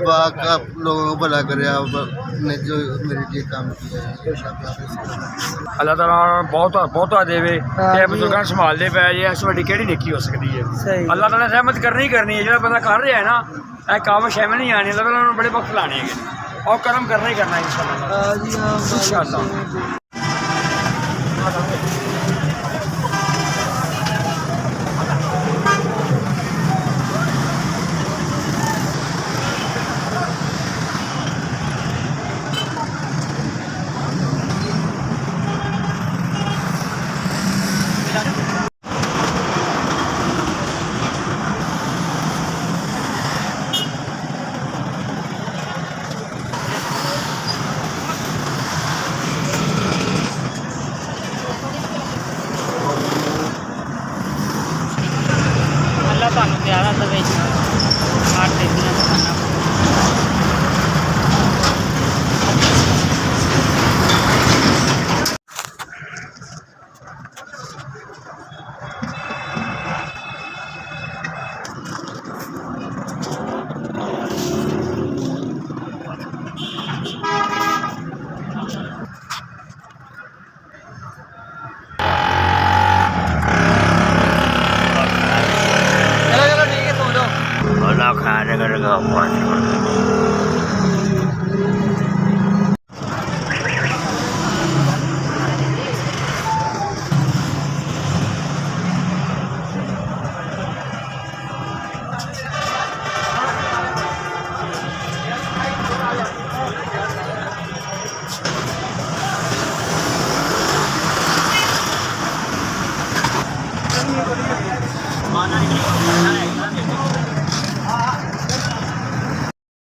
वाक आप लोगों को भला करे, आपने जो मेरे लिए काम किया है। अल्लाह ताला बहुत बहुता देवे ते बजुर्गों ਨੂੰ ਸੰਭਾਲਦੇ ਪਏ ਜੇ ਇਸ ਵੱਡੀ ਕਿਹੜੀ ਨੇਕੀ ਹੋ ਸਕਦੀ ਹੈ। ਅੱਲਾਹ ਤਾਲਾ ਰਹਿਮਤ ਕਰਨੀ ਕਰਨੀ ਹੈ। ਜਿਹੜਾ ਬੰਦਾ ਕਰ ਰਿਹਾ ਹੈ ਨਾ ਇਹ ਕੰਮ ਸ਼ੈਮ ਨਹੀਂ ਆਣੀ, ਅੱਲਾਹ ਤਾਲਾ ਨੂੰ ਬੜੇ ਵਕਤ ਲਾਣੇ ਹੈਗੇ और कर्म करना ही करना है इंशाल्लाह। ਤੁਹਾਨੂੰ ਜ਼ਿਆਦਾ ਦਵੇ ਆਟੇ ਦੀਆਂ ਦੁਕਾਨਾਂ खाने का